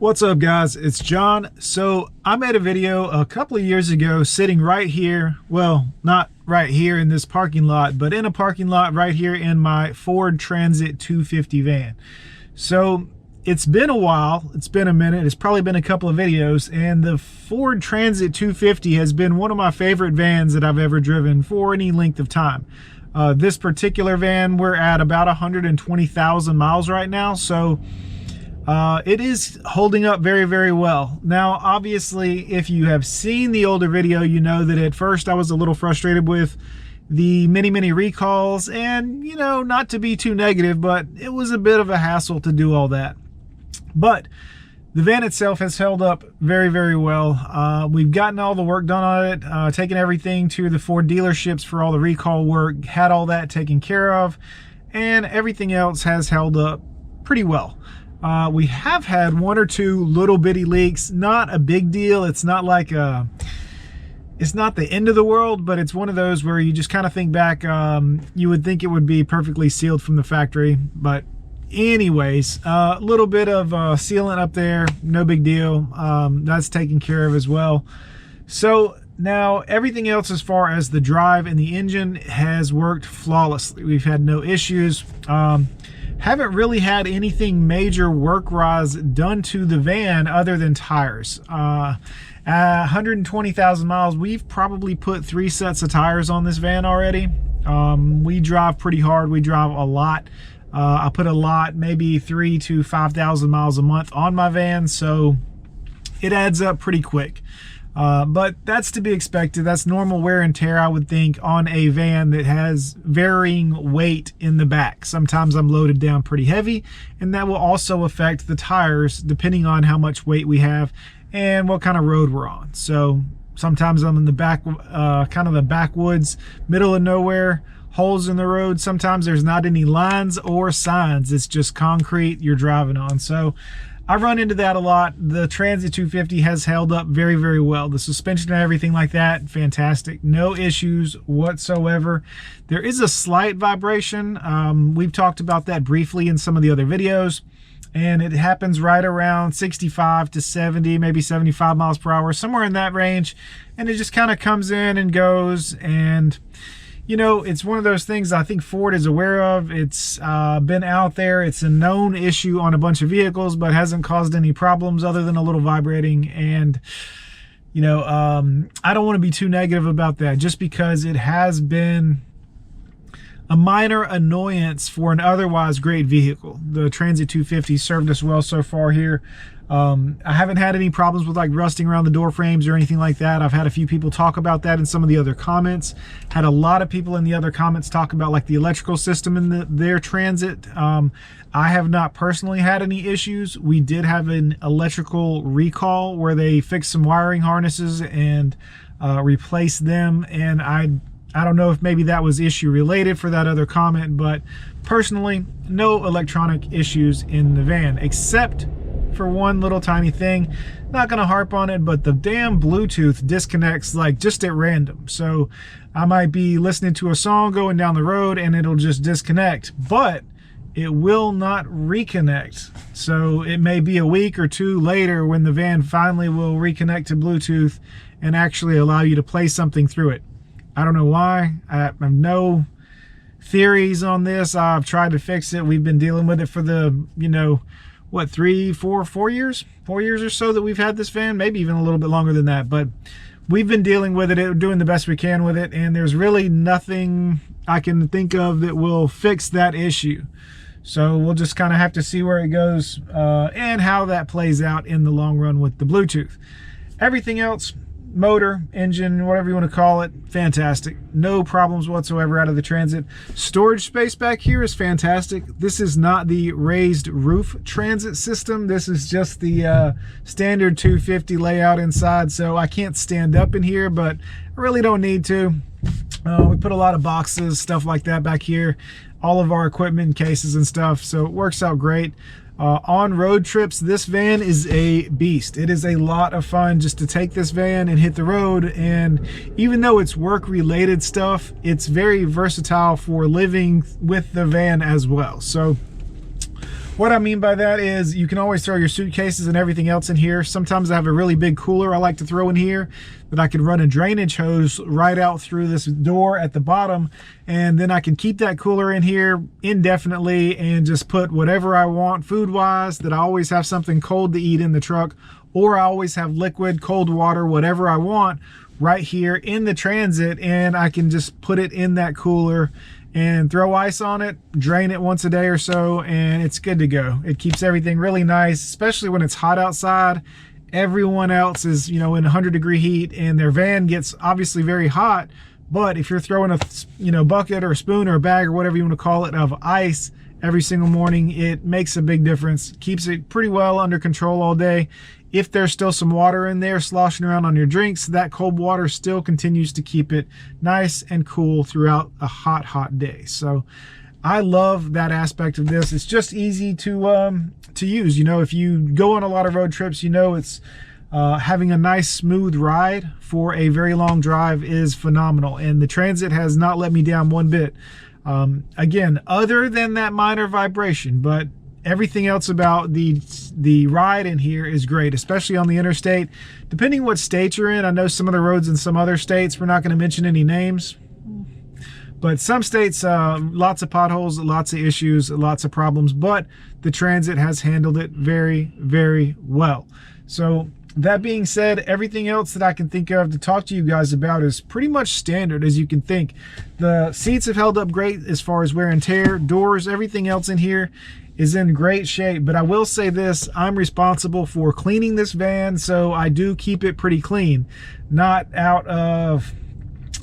What's up, guys? It's John. So I made a video a couple of years ago sitting right here, well, not right here in this parking lot, but in a parking lot right here in my Ford Transit 250 van. So it's been a while, it's been a minute, it's probably been a couple of videos, and the Ford Transit 250 has been one of my favorite vans that I've ever driven for any length of time. This particular van, we're at about 120,000 miles right now, so it is holding up very, very well. Now, obviously, if you have seen the older video, you know that at first I was a little frustrated with the many recalls, and, you know, not to be too negative, but it was a bit of a hassle to do all that. But the van itself has held up very, very well. We've gotten all the work done on it, taken everything to the Ford dealerships for all the recall work, had all that taken care of, and everything else has held up pretty well. We have had one or two little bitty leaks, not a big deal. It's not like it's not the end of the world, but it's one of those where you just kind of think back, you would think it would be perfectly sealed from the factory. But anyways, a little bit of sealant up there, no big deal. That's taken care of as well. So now everything else as far as the drive and the engine has worked flawlessly. We've had no issues. Haven't really had anything major work-wise done to the van other than tires. 120,000 miles, we've probably put 3 sets of tires on this van already. We drive pretty hard, we drive a lot. I put a lot, maybe 3,000 to 5,000 miles a month on my van, so it adds up pretty quick. But that's to be expected. That's normal wear and tear, I would think, on a van that has varying weight in the back. Sometimes I'm loaded down pretty heavy, and that will also affect the tires depending on how much weight we have and what kind of road we're on. So sometimes I'm in the back, kind of the backwoods, middle of nowhere, holes in the road. Sometimes there's not any lines or signs. It's just concrete you're driving on. So I run into that a lot. The Transit 250 has held up very, very well. The suspension and everything like that, fantastic. No issues whatsoever. There is a slight vibration. We've talked about that briefly in some of the other videos, and it happens right around 65 to 70, maybe 75 miles per hour, somewhere in that range. And it just kind of comes in and goes, and you know, it's one of those things I think Ford is aware of. It's been out there. It's a known issue on a bunch of vehicles, but hasn't caused any problems other than a little vibrating. And, you know, I don't want to be too negative about that, just because it has been a minor annoyance for an otherwise great vehicle. The Transit 250 served us well so far here. I haven't had any problems with like rusting around the door frames or anything like that. I've had a few people talk about that in some of the other comments. Had a lot of people in the other comments talk about like the electrical system in their Transit. I have not personally had any issues. We did have an electrical recall where they fixed some wiring harnesses and replaced them, and I don't know if maybe that was issue related for that other comment, but personally, no electronic issues in the van, except for one little tiny thing. Not gonna harp on it, but the damn Bluetooth disconnects like just at random. So I might be listening to a song going down the road and it'll just disconnect, but it will not reconnect. So it may be a week or two later when the van finally will reconnect to Bluetooth and actually allow you to play something through it. I don't know why. I have no theories on this. I've tried to fix it. We've been dealing with it for the, you know, what, 4 years or so that we've had this van, maybe even a little bit longer than that. But we've been dealing with it, doing the best we can with it, and there's really nothing I can think of that will fix that issue. So we'll just kind of have to see where it goes and how that plays out in the long run with the Bluetooth. Everything else, motor, engine, whatever you want to call it, fantastic. No problems whatsoever out of the Transit. Storage space back here is fantastic. This is not the raised roof Transit system. This is just the standard 250 layout inside, so I can't stand up in here, but I really don't need to. We put a lot of boxes, stuff like that back here, all of our equipment, cases and stuff, so it works out great. On road trips, this van is a beast. It is a lot of fun just to take this van and hit the road, and even though it's work related stuff, it's very versatile for living with the van as well. So What I mean by that is you can always throw your suitcases and everything else in here. Sometimes I have a really big cooler I like to throw in here that I can run a drainage hose right out through this door at the bottom, and then I can keep that cooler in here indefinitely and just put whatever I want food-wise, that I always have something cold to eat in the truck, or I always have liquid, cold water, whatever I want right here in the Transit, and I can just put it in that cooler and throw ice on it, drain it once a day or so, and it's good to go. It keeps everything really nice, especially when it's hot outside. Everyone else is, you know, in 100-degree heat, and their van gets obviously very hot. But if you're throwing a, you know, bucket or a spoon or a bag or whatever you want to call it of ice every single morning, it makes a big difference. Keeps it pretty well under control all day. If there's still some water in there sloshing around on your drinks, that cold water still continues to keep it nice and cool throughout a hot day. So I love that aspect of this. It's just easy to use. You know, if you go on a lot of road trips, you know, it's having a nice smooth ride for a very long drive is phenomenal, and the Transit has not let me down one bit. Again, other than that minor vibration, but everything else about the ride in here is great, especially on the interstate. Depending what state you're in, I know some of the roads in some other states, we're not going to mention any names, but some states, lots of potholes, lots of issues, lots of problems, but the Transit has handled it very, very well. So that being said, everything else that I can think of to talk to you guys about is pretty much standard as you can think. The seats have held up great as far as wear and tear, doors, everything else in here is in great shape. But I will say this, I'm responsible for cleaning this van, so I do keep it pretty clean. Not out of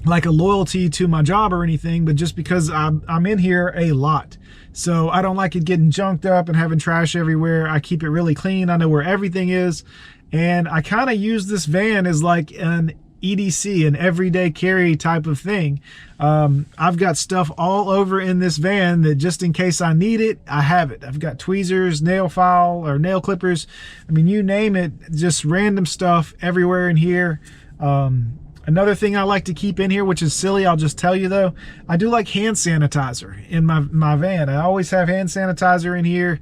like a loyalty to my job or anything, but just because I'm in here a lot. So I don't like it getting junked up and having trash everywhere. I keep it really clean. I know where everything is. And I kind of use this van as like an EDC, an everyday carry type of thing. I've got stuff all over in this van that just in case I need it, I have it. I've got tweezers, nail file or nail clippers. I mean, you name it, just random stuff everywhere in here. Another thing I like to keep in here, which is silly, I'll just tell you though, I do like hand sanitizer in my van. I always have hand sanitizer in here.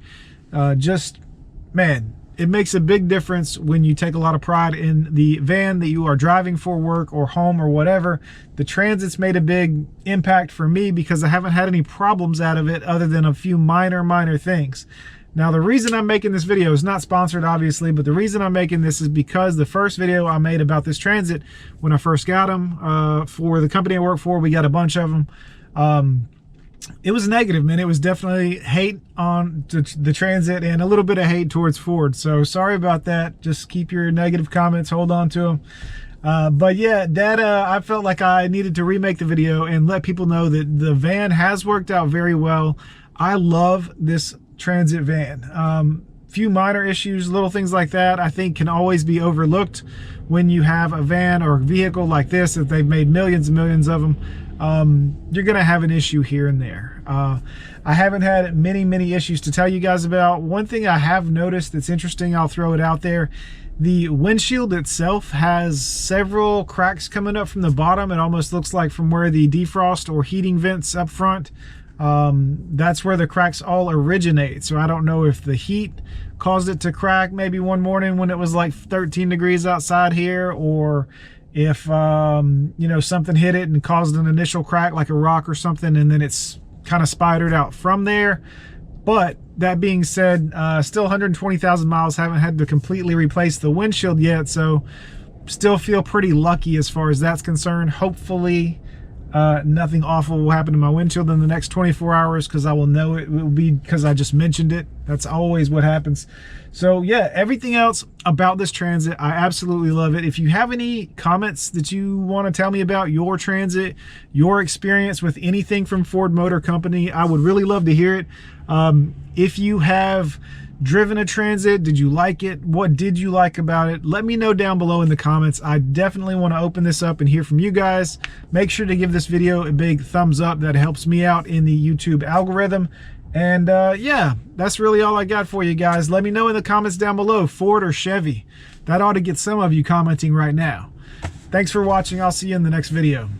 Man, it makes a big difference when you take a lot of pride in the van that you are driving for work or home or whatever. The Transit's made a big impact for me because I haven't had any problems out of it other than a few minor things. Now, the reason I'm making this video is not sponsored, obviously, but the reason I'm making this is because the first video I made about this Transit, when I first got them, for the company I work for, we got a bunch of them. It was negative, man. It was definitely hate on the Transit and a little bit of hate towards Ford. So sorry about that. Just keep your negative comments, hold on to them. But yeah, that I felt like I needed to remake the video and let people know that the van has worked out very well. I love this Transit van. Few minor issues, little things like that, I think can always be overlooked when you have a van or a vehicle like this that they've made millions and millions of them. You're gonna have an issue here and there. I haven't had many issues to tell you guys about. One thing I have noticed that's interesting, I'll throw it out there, the windshield itself has several cracks coming up from the bottom. It almost looks like from where the defrost or heating vents up front, that's where the cracks all originate. So I don't know if the heat caused it to crack maybe one morning when it was like 13 degrees outside here, or if you know, something hit it and caused an initial crack like a rock or something, and then it's kind of spidered out from there. But that being said, still 120,000 miles, haven't had to completely replace the windshield yet, so still feel pretty lucky as far as that's concerned. Hopefully nothing awful will happen to my windshield in the next 24 hours, because I will know it will be because I just mentioned it. That's always what happens. So yeah, everything else about this Transit, I absolutely love it. If you have any comments that you want to tell me about your Transit, your experience with anything from Ford Motor Company, I would really love to hear it. If you have driven a Transit, did you like it? What did you like about it? Let me know down below in the comments. I definitely want to open this up and hear from you guys. Make sure to give this video a big thumbs up. That helps me out in the YouTube algorithm. And yeah, that's really all I got for you guys. Let me know in the comments down below, Ford or Chevy. That ought to get some of you commenting right now. Thanks for watching. I'll see you in the next video.